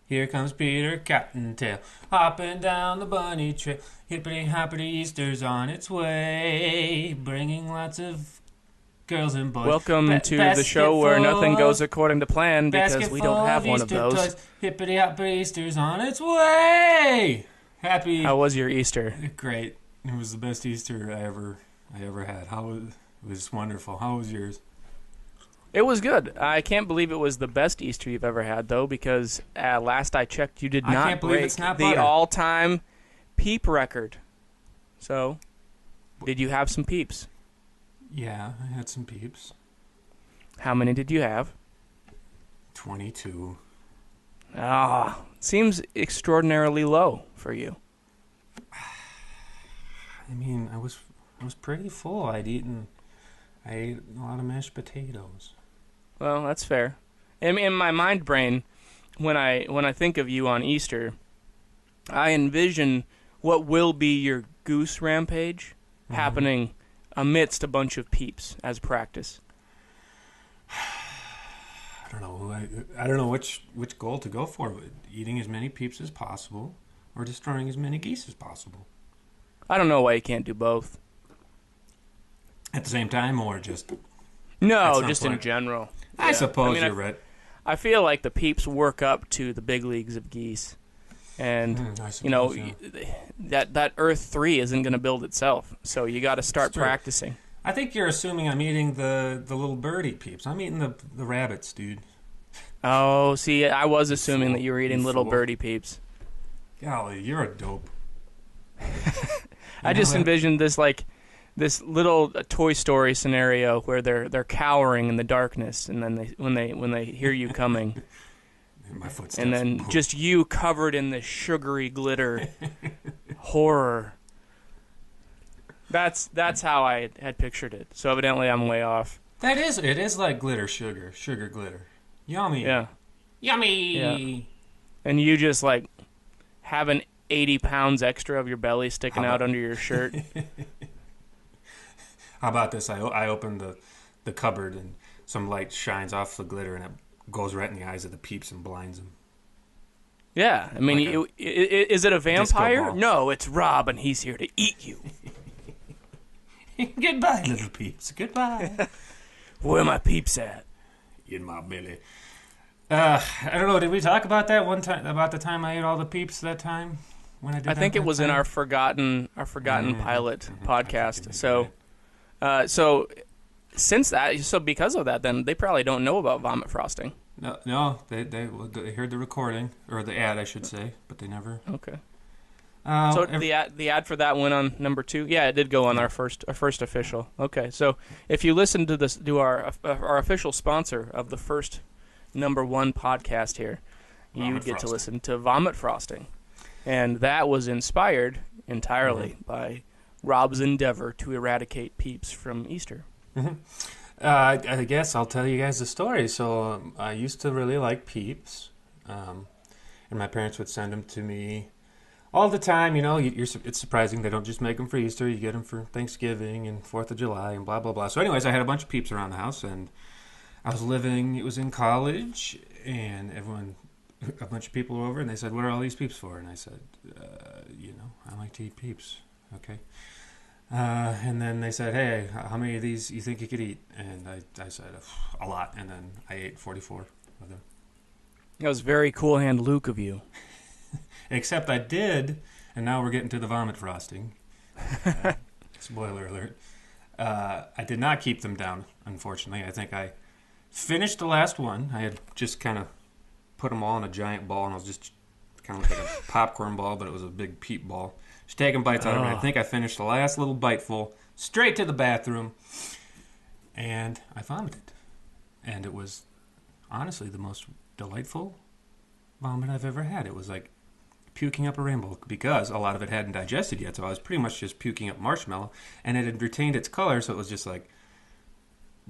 Here comes Peter Cottontail, hopping down the bunny trail. Hippity-hoppity Easter's on its way, bringing lots of girls and boys. Welcome to the show where nothing goes according to plan because we don't have one of those. Hippity-hoppity Easter's on its way. Happy. How was your Easter? Great. It was the best Easter I ever had. It was wonderful. How was yours? It was good. I can't believe it was the best Easter you've ever had, though, because last I checked, you did not break the all-time Peep record. So, did you have some Peeps? Yeah, I had some Peeps. How many did you have? 22. Seems extraordinarily low for you. I mean, I was pretty full. I ate a lot of mashed potatoes. Well, that's fair. In my mind brain, when I think of you on Easter, I envision what will be your goose rampage happening amidst a bunch of Peeps as practice. I don't know. I don't know which goal to go for. Eating as many Peeps as possible or destroying as many geese as possible. I don't know why you can't do both. At the same time, or just... No, just in general. I suppose you're right. I feel like the Peeps work up to the big leagues of geese. And, that Earth 3 isn't going to build itself. So you got to start practicing. I think you're assuming I'm eating the little birdie Peeps. I'm eating the rabbits, dude. Oh, see, I was assuming that you were eating little birdie Peeps. Golly, you're a dope. I just envisioned this little Toy Story scenario where they're cowering in the darkness, and then when they hear you coming, my footsteps, and then just you covered in this sugary glitter horror. That's how I had pictured it. So evidently I'm way off. It is like sugar glitter. Yummy. Yeah. Yummy. Yeah. And you just like having 80 pounds extra of your belly sticking out under your shirt. How about this? I opened the cupboard and some light shines off the glitter and it goes right in the eyes of the Peeps and blinds them. Yeah, I mean, is it a vampire? No, it's Rob and he's here to eat you. Goodbye, little Peeps. Goodbye. Where my Peeps at? In my belly. I don't know. Did we talk about that one time? About the time I ate all the Peeps that time when I did? I think it was in our forgotten pilot podcast. So since that, because of that, then they probably don't know about vomit frosting. No, they heard the recording or the ad, I should say, but they never. Okay. So the ad for that went on number 2. Yeah, it did go on our first official. Okay, so if you listen to this, our official sponsor of the first number 1 podcast here, you get to listen to Vomit Frosting, and that was inspired entirely by Rob's endeavor to eradicate Peeps from Easter. I guess I'll tell you guys the story. So I used to really like Peeps, and my parents would send them to me all the time. You know, it's surprising they don't just make them for Easter. You get them for Thanksgiving and 4th of July and blah, blah, blah. So anyways, I had a bunch of Peeps around the house, and it was in college, and a bunch of people were over, and they said, what are all these Peeps for? And I said, I like to eat Peeps. Okay. And then they said, hey, how many of these you think you could eat? And I said, a lot. And then I ate 44 of them. That was very cool hand Luke of you. Except I did, and now we're getting to the vomit frosting. Spoiler alert. I did not keep them down, unfortunately. I think I finished the last one. I had just kind of put them all in a giant ball, and I was just kind of like a popcorn ball, but it was a big Peep ball. Just taking bites out of it. I think I finished the last little biteful, straight to the bathroom, and I vomited. And it was honestly the most delightful vomit I've ever had. It was like puking up a rainbow because a lot of it hadn't digested yet, so I was pretty much just puking up marshmallow, and it had retained its color, so it was just like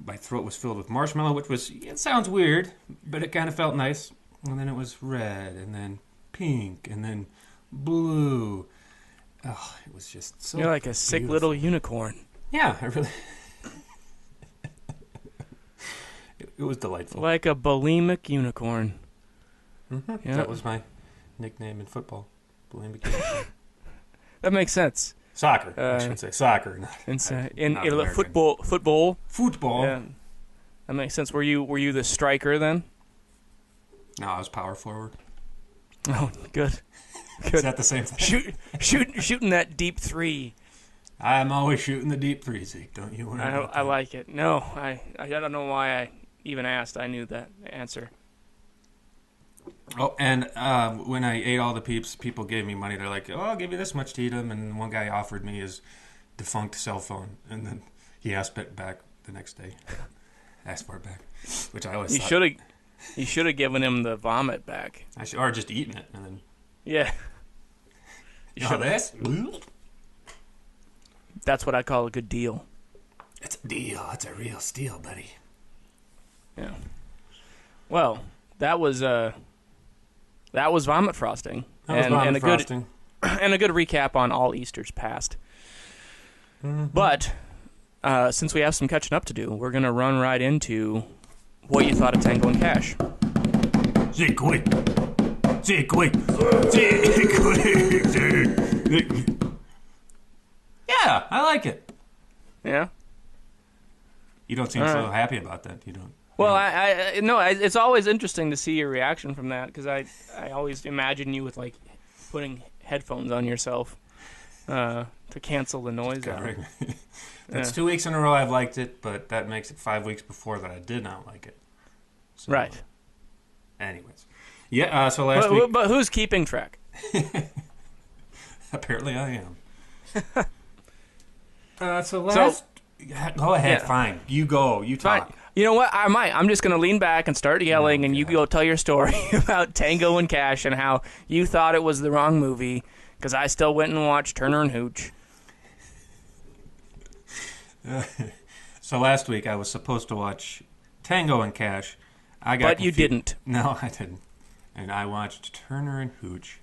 my throat was filled with marshmallow, it sounds weird, but it kind of felt nice. And then it was red, and then pink, and then blue. Oh, it was just so You're like a sick little unicorn. Yeah, I really... it was delightful. Like a bulimic unicorn. Mm-hmm. Yeah. That was my nickname in football. That makes sense. Soccer. I should say soccer. In football. Football. Yeah. That makes sense. Were you the striker then? No, I was power forward. Oh, good. Is that the same thing? Shooting that deep three. I'm always shooting the deep three, Zeke. Don't you worry about that. I like it. No, I don't know why I even asked. I knew that answer. Oh, and when I ate all the Peeps, people gave me money. They're like, "Oh, I'll give you this much to eat them." And one guy offered me his defunct cell phone, and then he asked it back the next day. Asked for it back, which I always thought. You should have given him the vomit back. Or just eaten it and then. Yeah. You know this? That's what I call a good deal. It's a deal. It's a real steal, buddy. Yeah. Well, that was vomit frosting. And a good recap on all Easters past. Mm-hmm. But since we have some catching up to do, we're gonna run right into what you thought of Tango and Cash. Zeke, wait. Yeah, I like it. Yeah? You don't seem so happy about that. You don't. Well, it's always interesting to see your reaction from that, because I always imagine you with, like, putting headphones on yourself to cancel the noise out. That's 2 weeks in a row I've liked it, but that makes it 5 weeks before that I did not like it. So, right. Anyways. Yeah, so last week... But who's keeping track? Apparently I am. Go ahead, fine. You go. You talk. Fine. You know what? I might. I'm just going to lean back and start yelling, and you go tell your story about Tango and Cash and how you thought it was the wrong movie, because I still went and watched Turner and Hooch. So last week I was supposed to watch Tango and Cash. But you didn't. No, I didn't. And I watched Turner and Hooch,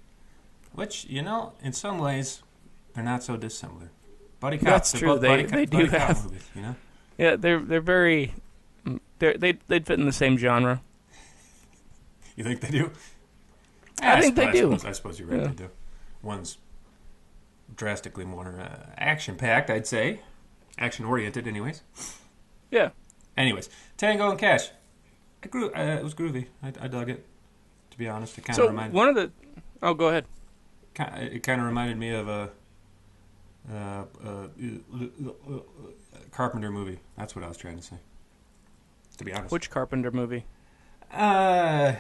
which, in some ways, they're not so dissimilar. Buddy cop. That's true. They do have movies, Yeah, they're very. They'd fit in the same genre. You think they do? I think they do. I suppose you're right. Yeah. They do. One's drastically more action-packed, I'd say. Action-oriented, anyways. Yeah. Anyways, Tango and Cash. It was groovy. I dug it. To be honest, it kind of reminded. One of the. Oh, go ahead. It kind of reminded me of a Carpenter movie. That's what I was trying to say. To be honest. Which Carpenter movie? I'm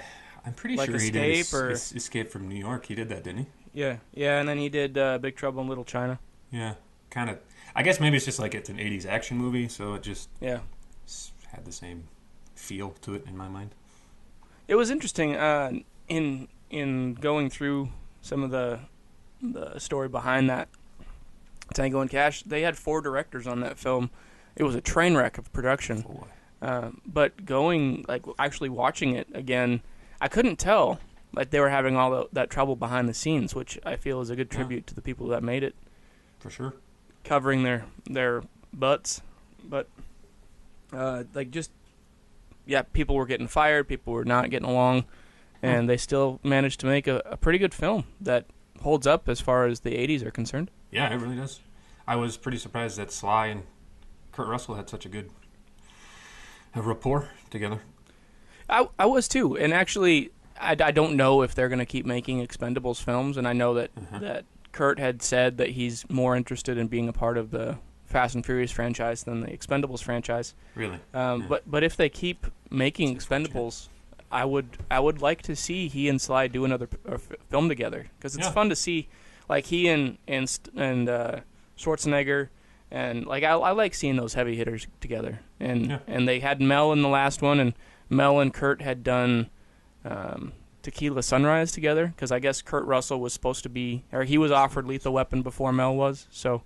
pretty like sure Escape he did or Escape from New York. He did that, didn't he? Yeah, and then he did Big Trouble in Little China. Yeah, kind of. I guess maybe it's just like it's an 80s action movie, so it just had the same feel to it in my mind. It was interesting in going through some of the story behind that Tango and Cash. They had 4 directors on that film. It was a train wreck of production. But actually watching it again, I couldn't tell like they were having all that trouble behind the scenes, which I feel is a good tribute to the people that made it. For sure. Covering their butts, but people were getting fired, people were not getting along, and they still managed to make a pretty good film that holds up as far as the 80s are concerned. Yeah, it really does. I was pretty surprised that Sly and Kurt Russell had such a good rapport together. I was too, and actually, I don't know if they're going to keep making Expendables films, and I know that Kurt had said that he's more interested in being a part of the Fast and Furious franchise than the Expendables franchise. Really? But if they keep making Expendables, I would like to see he and Sly do another film together, because it's fun to see, like he and Schwarzenegger, and like I like seeing those heavy hitters together. And they had Mel in the last one, and Mel and Kurt had done Tequila Sunrise together, because I guess Kurt Russell was supposed to be, or he was offered Lethal Weapon before Mel was. So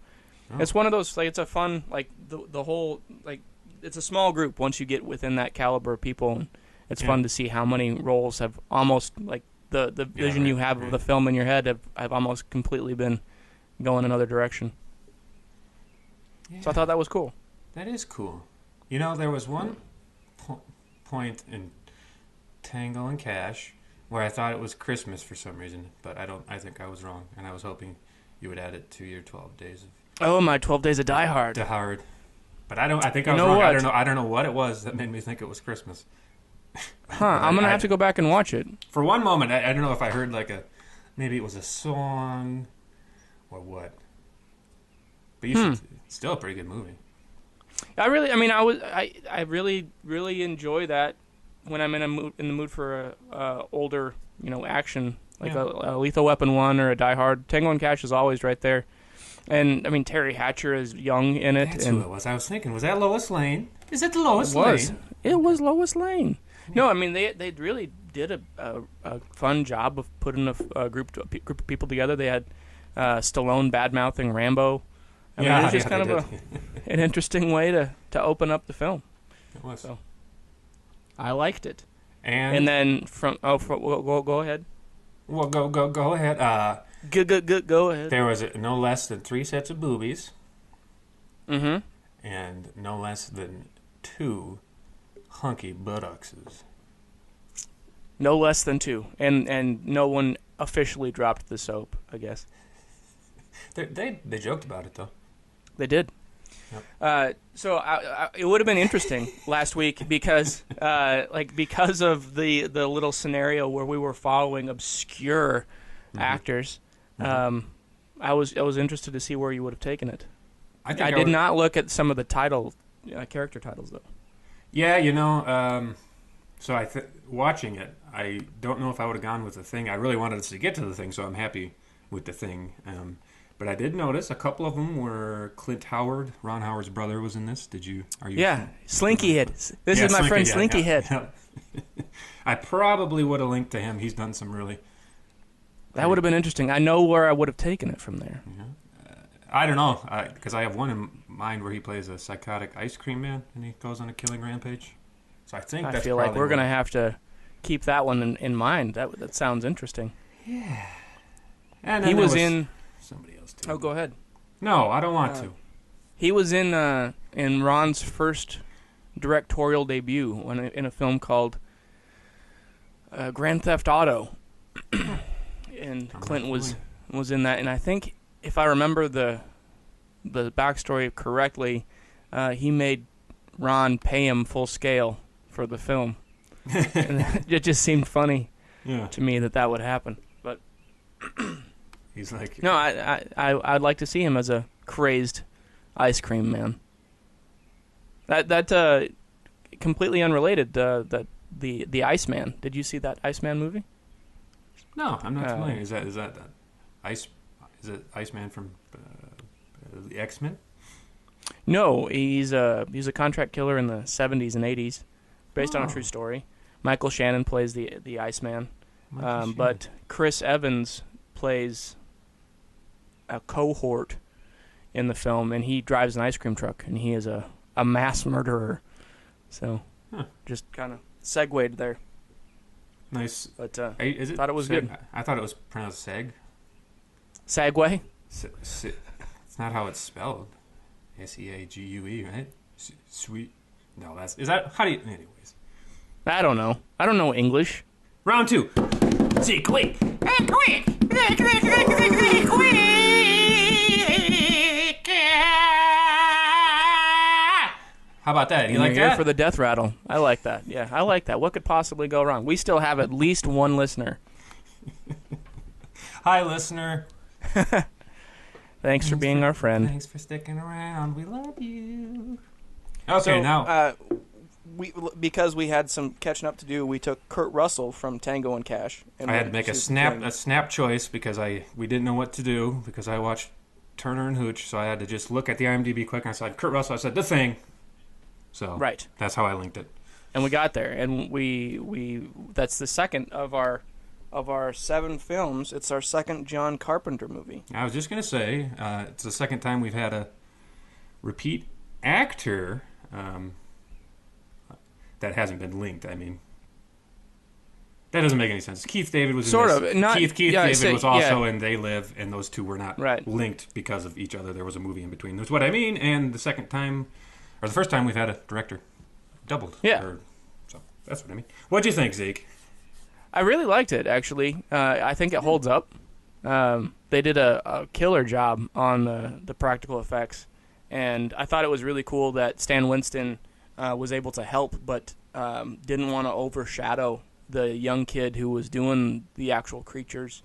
it's one of those, like, it's a fun, like the whole, like, it's a small group once you get within that caliber of people, and it's fun to see how many roles have almost, like, the vision you have of the film in your head have almost completely been going another direction. Yeah. So I thought that was cool. That is cool. You know, there was one point in Tango and Cash where I thought it was Christmas for some reason, but I think I was wrong, and I was hoping you would add it to your 12 days of... Oh, my 12 Days of Die Hard. Die Hard. But I think I was wrong. I don't know what it was that made me think it was Christmas. Huh, I'm going to have to go back and watch it. For one moment, I don't know if I heard maybe it was a song or what. But it's still a pretty good movie. I really, really enjoy that when I'm in the mood for a older, action, like a Lethal Weapon 1 or a Die Hard. Tango and Cash is always right there. And, Terry Hatcher is young in it. That's who it was. I was thinking, was that Lois Lane? Is it Lois Lane? It was Lois Lane. No, they really did a fun job of putting a group of people together. They had Stallone bad-mouthing Rambo. It was just kind of an interesting way to open up the film. It was. So, I liked it. And then go ahead. Well, go ahead. Go ahead. There was no less than 3 sets of boobies. Mm-hmm. And no less than 2 hunky buttocks. No less than 2, and no one officially dropped the soap, I guess. They joked about it though. They did. Yep. So it would have been interesting last week because of the little scenario where we were following obscure actors. I was interested to see where you would have taken it. I did not look at some of the character titles though. Yeah, so watching it, I don't know if I would have gone with The Thing. I really wanted us to get to The Thing, so I'm happy with The Thing. But I did notice a couple of them were Clint Howard. Ron Howard's brother was in this. Are you? Yeah, Slinky Head. This is my friend Slinky Head. Yeah. I probably would have linked to him. He's done some really... That would have been interesting. I know where I would have taken it from there. Yeah. I don't know, because I have one in mind where he plays a psychotic ice cream man, and he goes on a killing rampage. So I feel like we're going to have to keep that one in mind. That sounds interesting. Yeah. And he was in... Somebody else too. Oh, go ahead. No, I don't want to. He was in Ron's first directorial debut in a film called Grand Theft Auto, and Clint was in that. And I think, if I remember the backstory correctly, he made Ron pay him full scale for the film. And it just seemed funny to me that would happen. But he's like, no, I'd like to see him as a crazed ice cream man. That completely unrelated. The Iceman. Did you see that Iceman movie? No, I'm not familiar. Is that Ice? Is it Iceman from the X-Men? No, he's a contract killer in the 70s and 80s, based on a true story. Michael Shannon plays the Iceman, but Chris Evans plays a cohort in the film, and he drives an ice cream truck, and he is a mass murderer. So, just kind of segued there. Nice. But thought it was good. I thought it was pronounced Seg. Segway? It's not how it's spelled. S-E-A-G-U-E, right? Sweet. No, how do you... Anyways. I don't know. I don't know English. Round 2. Zeke, quick! Quick! How about that? You like that? Here for the death rattle. I like that. Yeah, I like that. What could possibly go wrong? We still have at least one listener. Hi, listener. Thanks for being our friend. Thanks for sticking around. We love you. Okay, so, now... because we had some catching up to do, we took Kurt Russell from Tango and Cash. And I had to make a snap choice because we didn't know what to do because I watched Turner and Hooch, so I had to just look at the IMDb quick, and I said, Kurt Russell, I said, The Thing. So that's how I linked it. And we got there, and we that's the second of our 7 films. It's our second John Carpenter movie. I was just going to say, it's the second time we've had a repeat actor that hasn't been linked. I mean, that doesn't make any sense. Keith David was sort in this. Of. Not, Keith David was also in They Live, and those two were not linked because of each other. There was a movie in between. That's what I mean. And the second time, or the first time, we've had a director doubled. Yeah. So that's what I mean. What'd you think, Zeke? I really liked it, actually. I think it holds up. They did a killer job on the practical effects, and I thought it was really cool that Stan Winston was able to help, but didn't want to overshadow the young kid who was doing the actual creatures,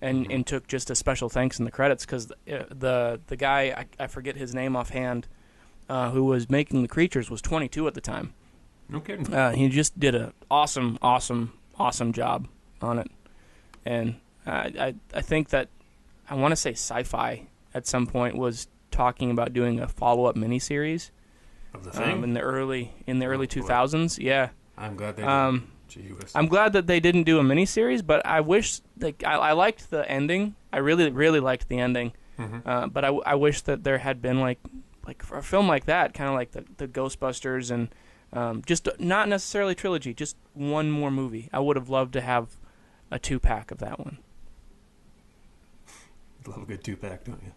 and took just a special thanks in the credits, because the guy, I forget his name offhand, who was making the creatures was 22 at the time. No kidding. He just did an awesome job on it, and I think that I want to say Sci-Fi at some point was talking about doing a follow-up miniseries Of the thing? in the early 2000s. Yeah, I'm glad they did. I'm glad that they didn't do a miniseries, but I wish I liked the ending. I really liked the ending, but I wish that there had been like a film like that, kind of like the Ghostbusters, and just not necessarily trilogy, just one more movie. I would have loved to have a 2-pack of that one. You love a good 2-pack, don't you?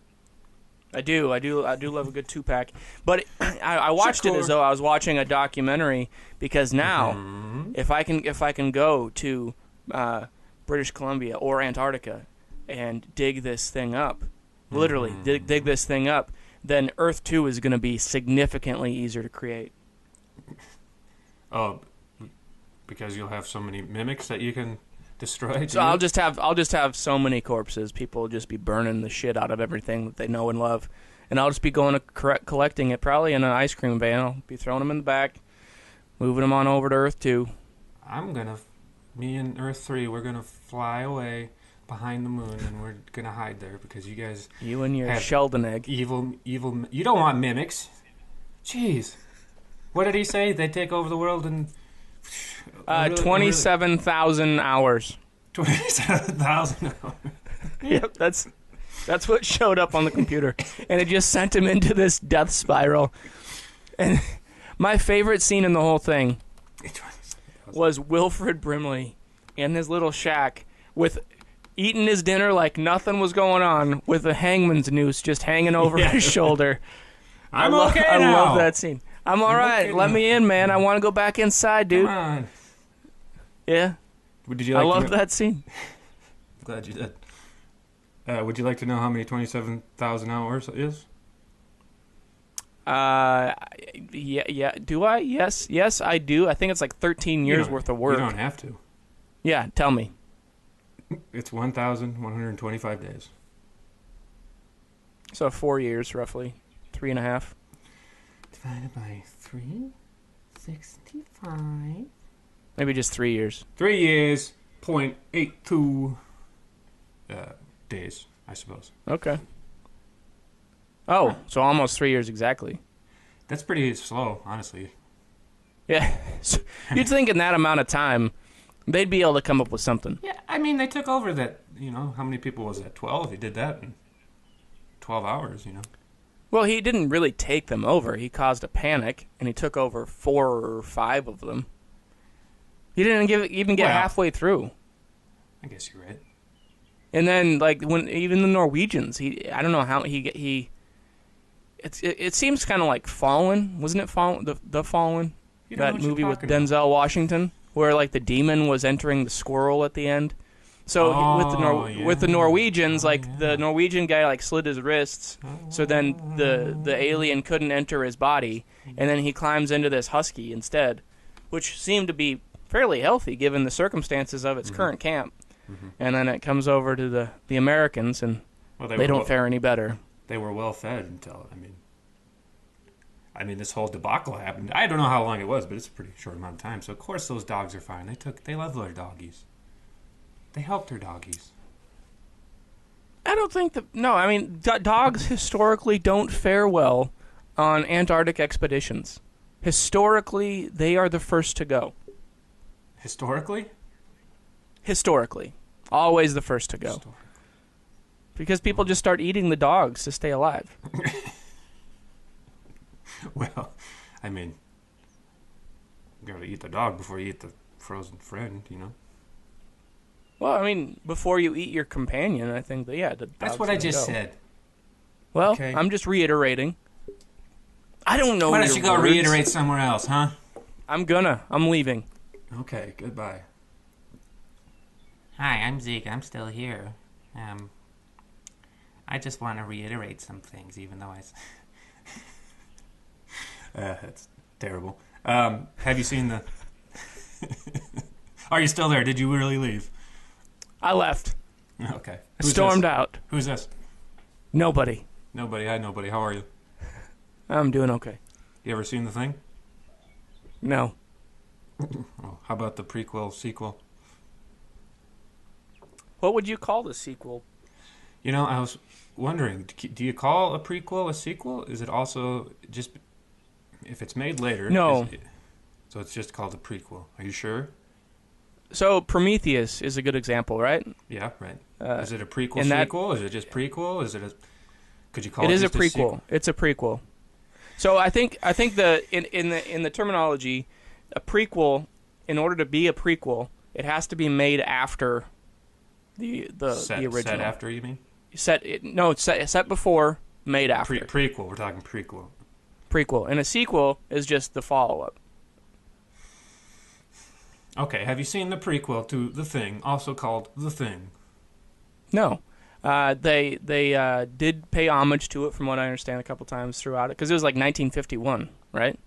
I do love a good 2-pack. But I watched it as though I was watching a documentary, because now, if I can go to British Columbia or Antarctica and dig this thing up, literally dig this thing up, then Earth 2 is going to be significantly easier to create. Oh, because you'll have so many mimics that you can destroy. So I'll just have so many corpses. People will just be burning the shit out of everything that they know and love, and I'll just be going to collecting it, probably in an ice cream van. I'll be throwing them in the back, moving them on over to Earth 2. Me and Earth 3, we're gonna fly away behind the moon, and we're gonna hide there because you guys. You and your Sheldon egg. Evil. You don't want mimics. Jeez. What did he say? They take over the world in 27,000 hours. 27,000 hours. Yep, that's what showed up on the computer, and it just sent him into this death spiral. And my favorite scene in the whole thing was Wilfred Brimley in his little shack with eating his dinner like nothing was going on, with a hangman's noose just hanging over his shoulder. I love that scene. I'm all right. Let me in, man. I want to go back inside, dude. Come on. Yeah. I love that scene. I'm glad you did. Would you like to know how many 27,000 hours is? Yeah. Do I? Yes, I do. I think it's like 13 years worth of work. You don't have to. Yeah, tell me. It's 1,125 days. So 4 years, roughly. 3.5. Divided by 365. Maybe just 3 years. 3 years, 0.82 days, I suppose. Okay. Oh, so almost 3 years exactly. That's pretty slow, honestly. Yeah. So you'd think in that amount of time, they'd be able to come up with something. Yeah, I mean, they took over that, how many people was that? 12? He did that in 12 hours, Well, he didn't really take them over. He caused a panic, and he took over 4 or 5 of them. He didn't even get halfway through. I guess you're right. And then, when even the Norwegians, I don't know how he. It seems kind of like Fallen, wasn't it? Fallen, the Fallen, that movie with Denzel Washington, where the demon was entering the squirrel at the end. So with the Norwegians, the Norwegian guy slid his wrists, so then the alien couldn't enter his body, and then he climbs into this husky instead, which seemed to be fairly healthy given the circumstances of its current camp. And then it comes over to the Americans, and they don't fare any better. They were well fed until this whole debacle happened. I don't know how long it was, but it's a pretty short amount of time. So of course those dogs are fine. They love their doggies. They helped their doggies. I don't think that... No, dogs historically don't fare well on Antarctic expeditions. Historically, they are the first to go. Historically? Historically. Always the first to go. Because people just start eating the dogs to stay alive. Well, you gotta eat the dog before you eat the frozen friend, Well, before you eat your companion, I think that, that's what I just said. Well, okay. I'm just reiterating. I don't know. Why don't you go reiterate somewhere else, huh? I'm leaving. Okay, goodbye. Hi, I'm Zeke. I'm still here. I just want to reiterate some things, even though that's terrible. Have you seen the... Are you still there? Did you really leave? I left. Okay. Stormed out. Who's this? Nobody. Nobody. Hi, nobody. How are you? I'm doing okay. You ever seen the thing? No. Oh, how about the prequel, sequel? What would you call the sequel? You know, I was wondering, do you call a prequel a sequel? Is it also just... If it's made later... No. So it's just called a prequel. Are you sure? So Prometheus is a good example, right? Yeah, right. Is it a prequel sequel? Is it just prequel? Is it a... Could you call it is just a prequel. It's a prequel. So I think in the terminology, a prequel, in order to be a prequel, it has to be made after the original. Set after, you mean? Set before, made after. Prequel. We're talking prequel. Prequel. And a sequel is just the follow-up. Okay, have you seen the prequel to The Thing, also called The Thing? No. They did pay homage to it, from what I understand, a couple times throughout it, because it was like 1951, right?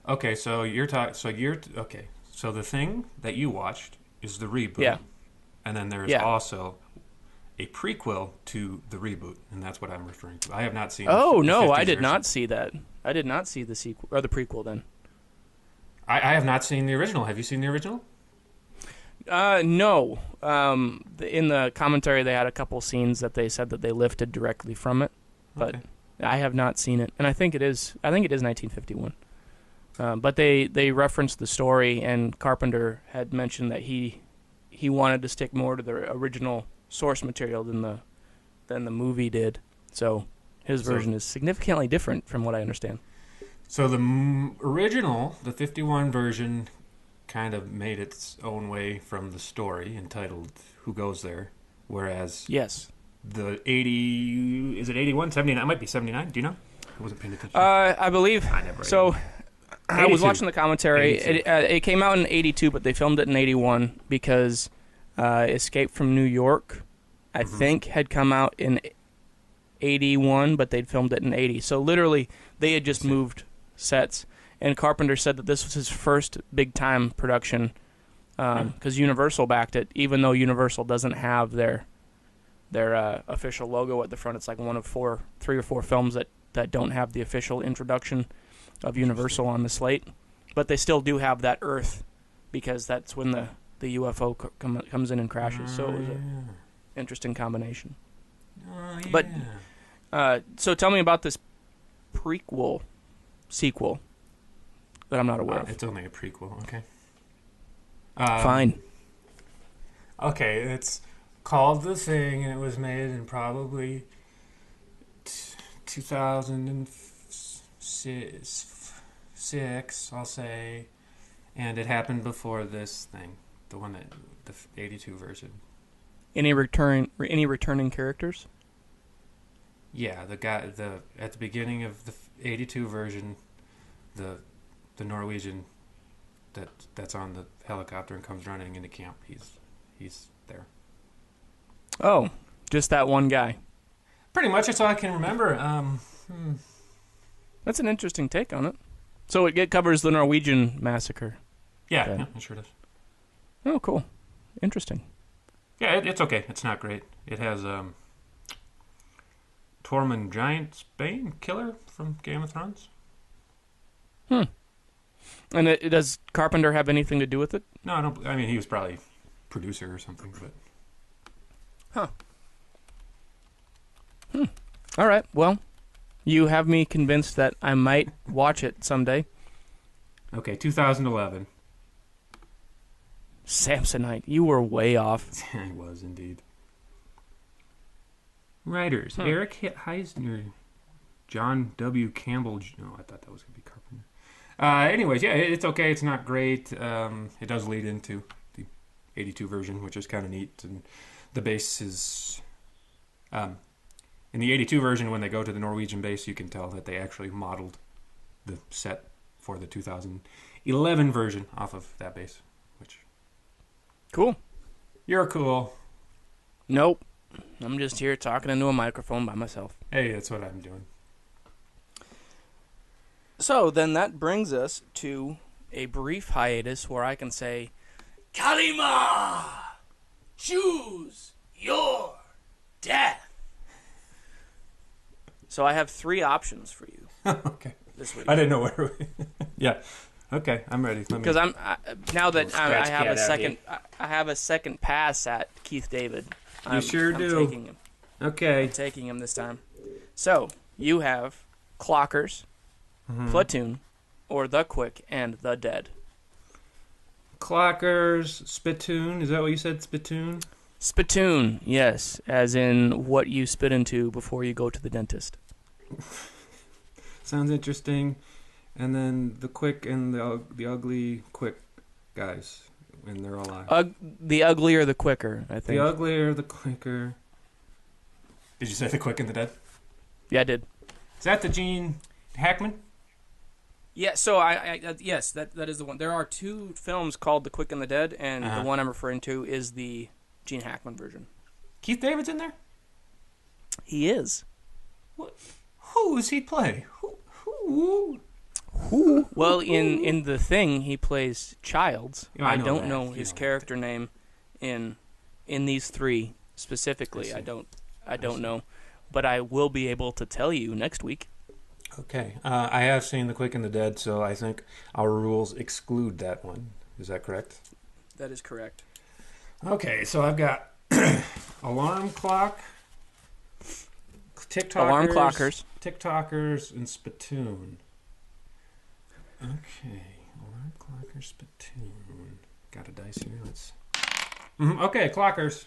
Okay, so okay. So The Thing that you watched is the reboot. Yeah. And then there's also a prequel to the reboot, and that's what I'm referring to. I have not seen Oh, the no, 50s I did version. not see that. I did not see the sequel or the prequel then. I have not seen the original. Have you seen the original? No. In the commentary, they had a couple scenes that they said that they lifted directly from it, but Okay. I have not seen it, and I think it is 1951. But they referenced the story, and Carpenter had mentioned that he wanted to stick more to the original source material than the movie did. So his version is significantly different, from what I understand. So the original, the 51 version, kind of made its own way from the story, entitled Who Goes There? Whereas Yes. the 80... Is it 81? 79? It might be 79. Do you know? I wasn't paying attention. I believe. I never... So 82. I was watching the commentary. 82. It came out in 82, but they filmed it in 81 because Escape from New York, I think, had come out in 81, but they'd filmed it in 80. So literally, they had just moved sets. And Carpenter said that this was his first big-time production because Universal backed it, even though Universal doesn't have their official logo at the front. It's like one of 3 or 4 films that don't have the official introduction of Universal on the slate. But they still do have that Earth, because that's when the UFO comes in and crashes. So it was an interesting combination. Oh, yeah. But so tell me about this sequel that I'm not aware of. It's only a prequel, okay? Fine. Okay, it's called The Thing, and it was made in probably 2006, I'll say. And it happened before this thing, the one that the 82 version. Any returning characters? Yeah, the guy at the beginning of the 82 version, the Norwegian that's on the helicopter and comes running into camp. He's there. Oh, just that one guy. Pretty much, that's all I can remember. That's an interesting take on it. So it covers the Norwegian massacre. Yeah, Okay. yeah, it sure does. Oh, cool. Interesting. Yeah, it's okay. It's not great. It has Tormund Giantsbane, killer from Game of Thrones. And does Carpenter have anything to do with it? No, I don't. I mean, he was probably producer or something, but All right. Well, you have me convinced that I might watch it someday. okay. 2011. Samsonite, you were way off. I was indeed. Writers: Eric Heisner, John W. Campbell. No, I thought that was going to be Carpenter. Anyways, yeah, it's okay. It's not great. It does lead into the 82 version, which is kind of neat. And the base is... in the 82 version, when they go to the Norwegian base, you can tell that they actually modeled the set for the 2011 version off of that base. Which... Cool. You're cool. Nope. I'm just here talking into a microphone by myself. Hey, that's what I'm doing. So then that brings us to a brief hiatus where I can say, Kalima, choose your death. So I have 3 options for you. Okay. This week. I didn't know where we... Yeah. Okay, I'm ready. Because now that I have a second pass at Keith David. You sure do. I'm taking him. Okay. I'm taking him this time. So you have Clockers, Platoon, or The Quick and The Dead. Clockers, spittoon. Is that what you said, spittoon? Spittoon, yes, as in what you spit into before you go to the dentist. Sounds interesting. And then the quick and the ugly quick guys, and they're alive. The uglier, the quicker, I think. The uglier, the quicker. Did you say the quick and the dead? Yeah, I did. Is that the Gene Hackman? Yeah, so yes, that is the one. There are 2 films called The Quick and the Dead, and the one I'm referring to is the Gene Hackman version. Keith David's in there? He is. What? Who does he play? Who? Well, in The Thing, he plays Childs. Oh, I don't know his character name in these 3 specifically. I don't know, but I will be able to tell you next week. Okay. I have seen The Quick and the Dead, so I think our rules exclude that one. Is that correct? That is correct. Okay, so I've got alarm clock, TikTokers, alarm clockers, TikTokers, and spittoon. Okay, alarm clocker, spittoon. Got a dice here. Let's. Okay, clockers,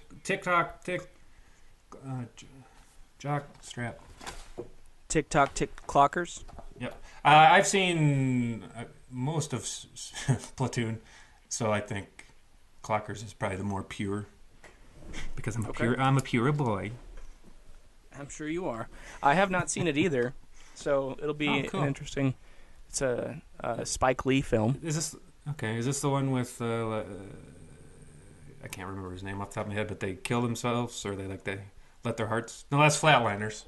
jock strap. TikTok clockers. Yep. I've seen most of Platoon, so I think Clockers is probably the more pure because I'm a pure boy. I'm sure you are. I have not seen it either, so it'll be an interesting. It's a Spike Lee film. Is this okay? Is this the one with I can't remember his name off the top of my head, but they kill themselves or they let their hearts? No, that's Flatliners.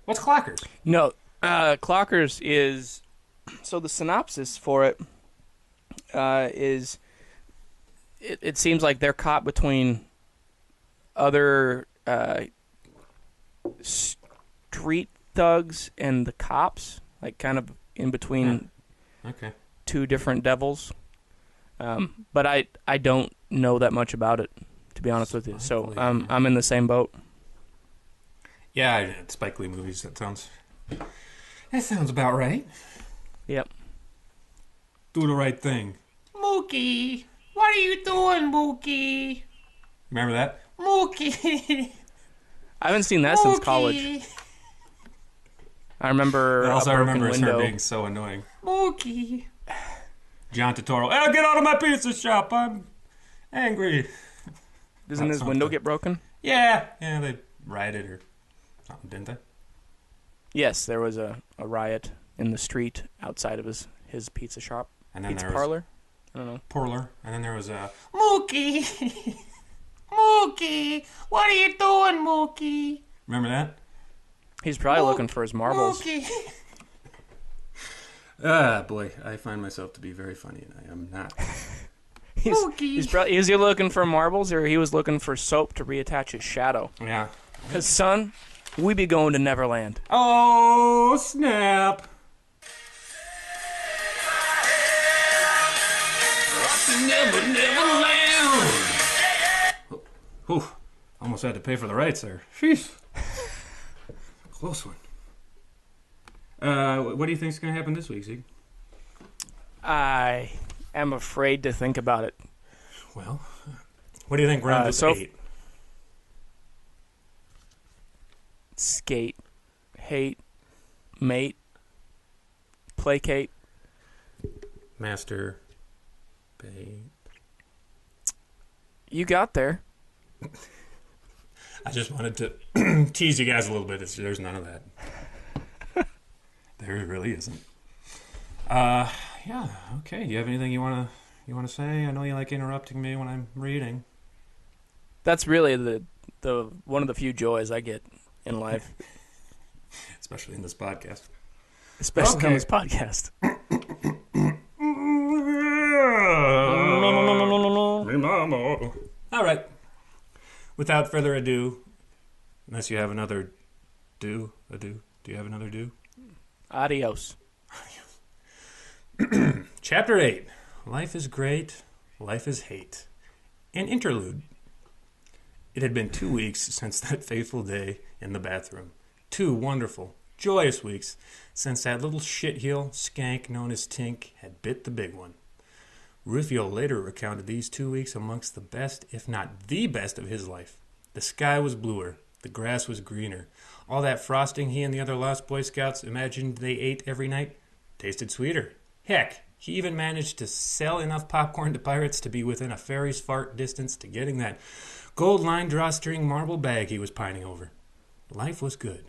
What's Clockers? No, Clockers is... So the synopsis for it is... It seems like they're caught between other street thugs and the cops, like kind of in between 2 different devils. But I don't know that much about it, to be honest with you. So I'm in the same boat. Yeah, Spike Lee movies. That sounds about right. Yep. Do the right thing. Mookie, what are you doing, Mookie? Remember that? Mookie. I haven't seen that since college. I remember. All I remember is window. her being so annoying. Mookie. John Turturro. Hey, get out of my pizza shop. I'm angry. Doesn't his window get broken? Yeah, they rioted or something, didn't they? Yes, there was a riot in the street outside of his pizza shop. And then pizza there parlor? I don't know. Parlor. And then there was a Mookie. Mookie, what are you doing, Mookie? Remember that? He's probably looking for his marbles. Mookie. Boy, I find myself to be very funny, and I am not. Is he looking for marbles, or he was looking for soap to reattach his shadow? Yeah. Because, son, we be going to Neverland. Oh, snap. Neverland. Oh, almost had to pay for the rights there. Sheesh. Close one. What do you think is going to happen this week, Zeke? I am afraid to think about it. Well, what do you think round 8? Skate, hate, mate, placate, master, bait. You got there. I just wanted to tease you guys a little bit. There's none of that. There really isn't. Yeah. Okay. Do you have anything you wanna say? I know you like interrupting me when I'm reading. That's really the one of the few joys I get in life. Especially in this podcast. Especially on this podcast. All right. Without further ado, unless you have another do you have another do? Adios. Chapter 8. Life is great, life is hate. An interlude. It had been 2 weeks since that fateful day in the bathroom. 2 wonderful, joyous weeks since that little shitheel skank known as Tink had bit the big one. Rufio later recounted these 2 weeks amongst the best, if not the best, of his life. The sky was bluer. The grass was greener. All that frosting he and the other Lost Boy Scouts imagined they ate every night tasted sweeter. Heck, he even managed to sell enough popcorn to pirates to be within a fairy's fart distance to getting that gold-lined drawstring marble bag he was pining over. Life was good.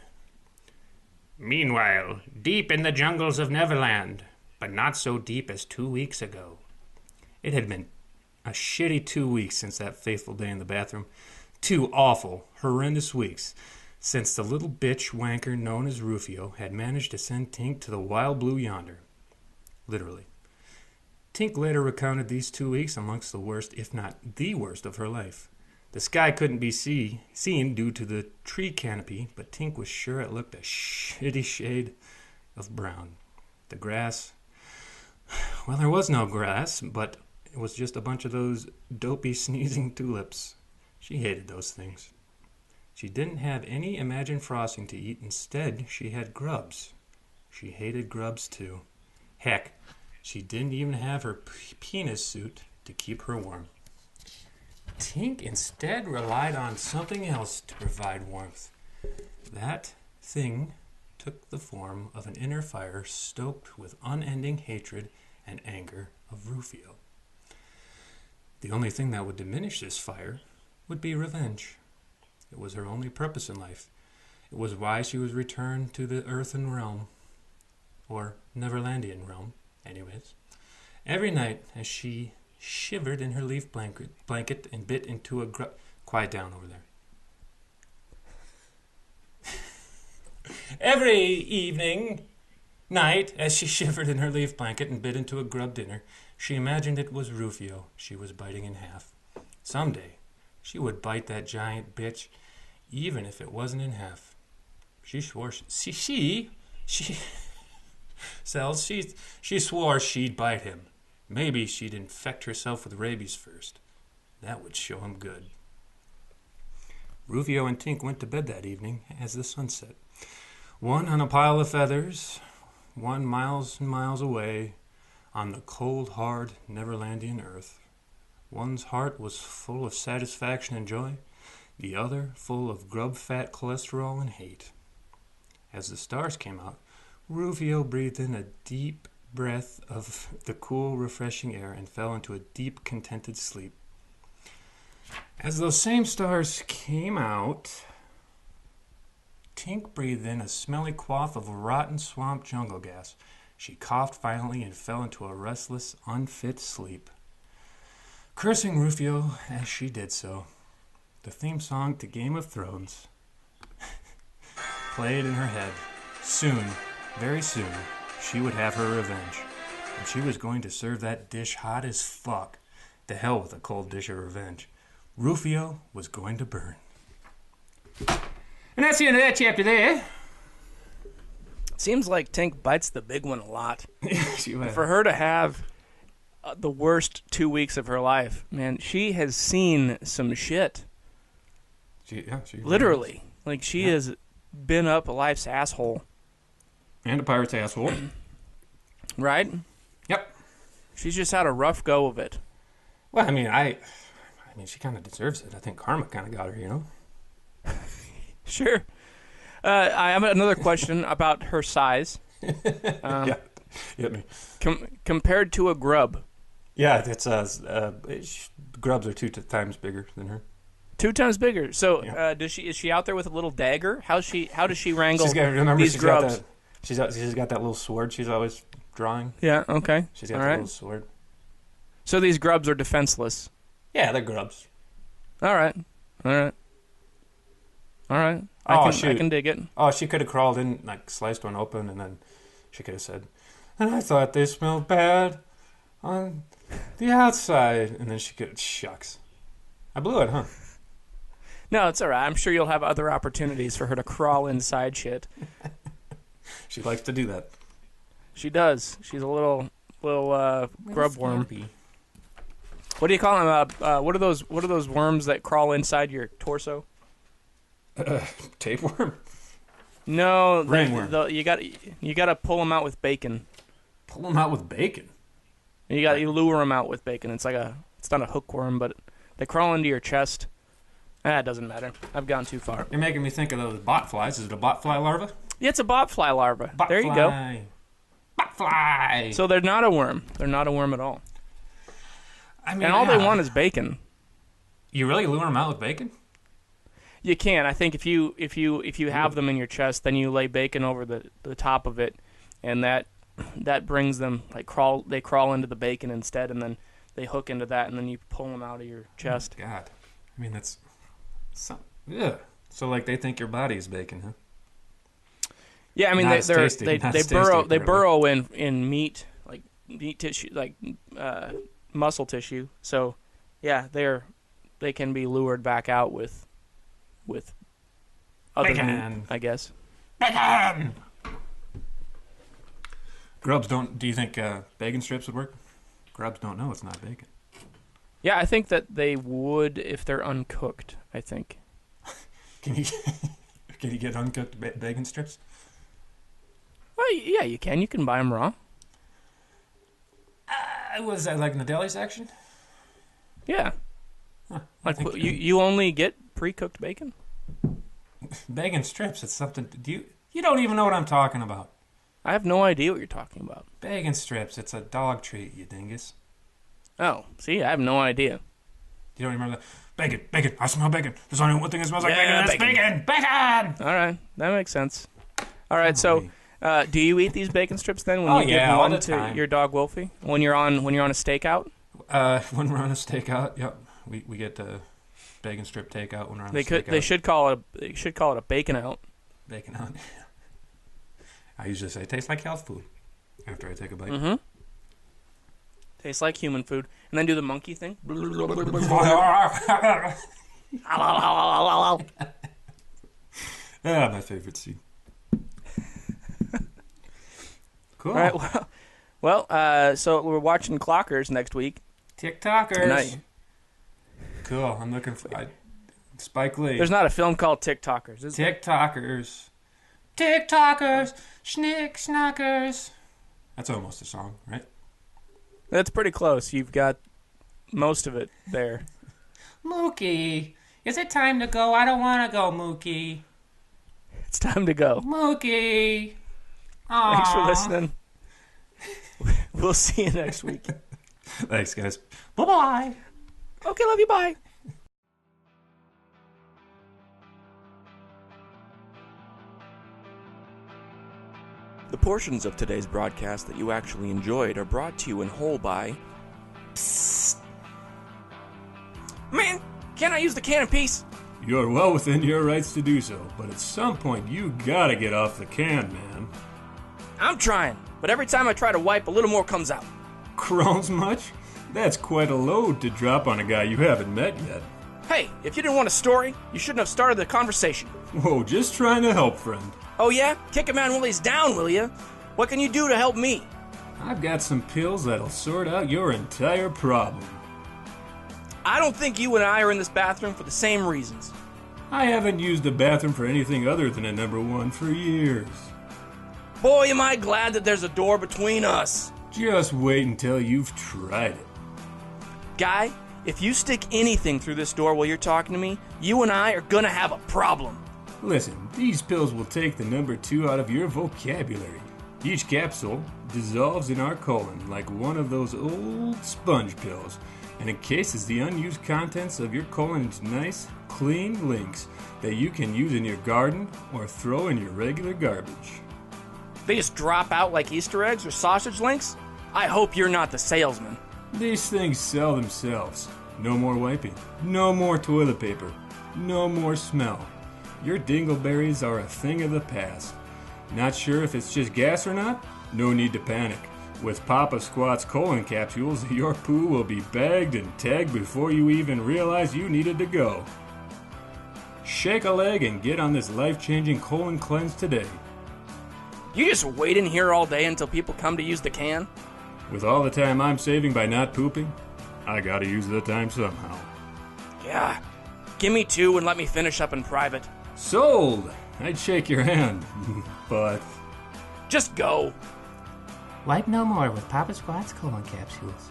Meanwhile, deep in the jungles of Neverland, but not so deep as 2 weeks ago. It had been a shitty 2 weeks since that fateful day in the bathroom. 2 awful, horrendous weeks since the little bitch wanker known as Rufio had managed to send Tink to the wild blue yonder. Literally. Tink later recounted these 2 weeks amongst the worst, if not the worst, of her life. The sky couldn't be seen due to the tree canopy, but Tink was sure it looked a shitty shade of brown. The grass, well, there was no grass, but it was just a bunch of those dopey sneezing tulips. She hated those things. She didn't have any imagined frosting to eat. Instead, she had grubs. She hated grubs, too. Heck, she didn't even have her penis suit to keep her warm. Tink instead relied on something else to provide warmth. That thing took the form of an inner fire stoked with unending hatred and anger of Rufio. The only thing that would diminish this fire would be revenge. It was her only purpose in life. It was why she was returned to the earthen realm, or Neverlandian realm, anyways. Every night, as she shivered in her leaf blanket and bit into a quiet down over there. Every night, as she shivered in her leaf blanket and bit into a grub dinner, she imagined it was Rufio she was biting in half. Someday, she would bite that giant bitch, even if it wasn't in half. She swore she swore she'd bite him. Maybe she'd infect herself with rabies first. That would show him good. Rufio and Tink went to bed that evening as the sun set. One on a pile of feathers, one miles and miles away on the cold, hard Neverlandian earth. One's heart was full of satisfaction and joy, the other full of grub fat, cholesterol, and hate. As the stars came out, Rufio breathed in a deep breath of the cool, refreshing air and fell into a deep, contented sleep. As those same stars came out, Tink breathed in a smelly quaff of rotten swamp jungle gas. She coughed violently and fell into a restless, unfit sleep. Cursing Rufio as she did so, the theme song to Game of Thrones played in her head. Soon, very soon, she would have her revenge. And she was going to serve that dish hot as fuck. To hell with a cold dish of revenge. Rufio was going to burn. And that's the end of that chapter there. Seems like Tink bites the big one a lot. For her to have the worst 2 weeks of her life, man, she has seen some shit. She literally. Like, she has been up life's asshole. And a pirate's asshole. Right? Yep. She's just had a rough go of it. Well, I mean, she kind of deserves it. I think karma kind of got her, you know? Sure. I have another question about her size. Yeah, hit me. Compared to a grub. Yeah, it's grubs are 2 times bigger than her. 2 times bigger. So, yeah. is she out there with a little dagger? How does she wrangle these she's grubs? She's got that little sword she's always drawing. Yeah. Okay. She's got that little sword. So these grubs are defenseless. Yeah, they're grubs. All right. All right. I can dig it. Oh, she could have crawled in, like, sliced one open, and then she could have said, and I thought they smelled bad on the outside. And then she could, shucks. I blew it, huh? No, it's all right. I'm sure you'll have other opportunities for her to crawl inside shit. She likes to do that. She does. She's a little grub worm. What do you call them? What are those worms that crawl inside your torso? Tapeworm? No, ringworm. You got to pull them out with bacon. Pull them out with bacon. You lure them out with bacon. It's not a hookworm, but they crawl into your chest. It doesn't matter. I've gone too far. You're making me think of those botflies. Is it a botfly larva? Yeah, it's a botfly larva. There you go. Botfly. So they're not a worm. They're not a worm at all. I mean, and all they want is bacon. You really lure them out with bacon? You can. I think if you have them in your chest, then you lay bacon over the top of it, and that brings them They crawl into the bacon instead, and then they hook into that, and then you pull them out of your chest. Oh, God, I mean that's yeah. So like they think your body is bacon, huh? Yeah, I mean they burrow in meat, like meat tissue, like muscle tissue. So yeah, they can be lured back out with other bacon. meat, I guess. Bacon. Grubs don't. Do you think bacon strips would work? Grubs don't know it's not bacon. Yeah, I think that they would if they're uncooked. I think. Can you get uncooked bacon strips? Well, yeah, you can. You can buy them raw. Was that like in the deli section? Yeah. Huh, like you only get pre-cooked bacon? Bacon strips. It's something. You don't even know what I'm talking about. I have no idea what you're talking about. Bacon strips. It's a dog treat, you dingus. Oh, see, I have no idea. You don't remember that? Bacon. I smell bacon. There's only one thing that smells like bacon, and that's bacon. All right, that makes sense. All right, so do you eat these bacon strips then when you give one to your dog Wolfie? When you're on a stakeout? When we're on a stakeout, yep. We get the bacon strip takeout when we're on a stakeout. They should call it a bacon out. Bacon out. I usually say, tastes like health food after I take a bite. Mm-hmm. Tastes like human food. And then do the monkey thing. My favorite scene. Cool. All right, well, so we're watching Clockers next week. TikTokers. Cool. I'm looking for Spike Lee. There's not a film called TikTokers, is there? TikTokers. TikTokers. Schnick schnackers. That's almost a song, right? That's pretty close. You've got most of it there. Mookie, is it time to go? I don't want to go, Mookie. It's time to go. Mookie. Aww. Thanks for listening. We'll see you next week. Thanks, guys. Bye-bye. Okay, love you. Bye. The portions of today's broadcast that you actually enjoyed are brought to you in whole by... Psst. Man, can't I use the can in peace? You're well within your rights to do so, but at some point you gotta get off the can, man. I'm trying, but every time I try to wipe, a little more comes out. Crohn's much? That's quite a load to drop on a guy you haven't met yet. Hey, if you didn't want a story, you shouldn't have started the conversation. Whoa, just trying to help, friend. Oh yeah? Kick a man while he's down, will ya? What can you do to help me? I've got some pills that'll sort out your entire problem. I don't think you and I are in this bathroom for the same reasons. I haven't used a bathroom for anything other than a number one for years. Boy, am I glad that there's a door between us. Just wait until you've tried it. Guy, if you stick anything through this door while you're talking to me, you and I are gonna have a problem. Listen, these pills will take the number 2 out of your vocabulary. Each capsule dissolves in our colon like one of those old sponge pills and encases the unused contents of your colon into nice, clean links that you can use in your garden or throw in your regular garbage. They just drop out like Easter eggs or sausage links? I hope you're not the salesman. These things sell themselves. No more wiping. No more toilet paper. No more smell. Your dingleberries are a thing of the past. Not sure if it's just gas or not? No need to panic. With Papa Squat's colon capsules, your poo will be bagged and tagged before you even realize you needed to go. Shake a leg and get on this life-changing colon cleanse today. You just wait in here all day until people come to use the can? With all the time I'm saving by not pooping, I gotta use the time somehow. Yeah. Give me 2 and let me finish up in private. Sold! I'd shake your hand, but... Just go. Wipe no more with Papa Squat's colon capsules.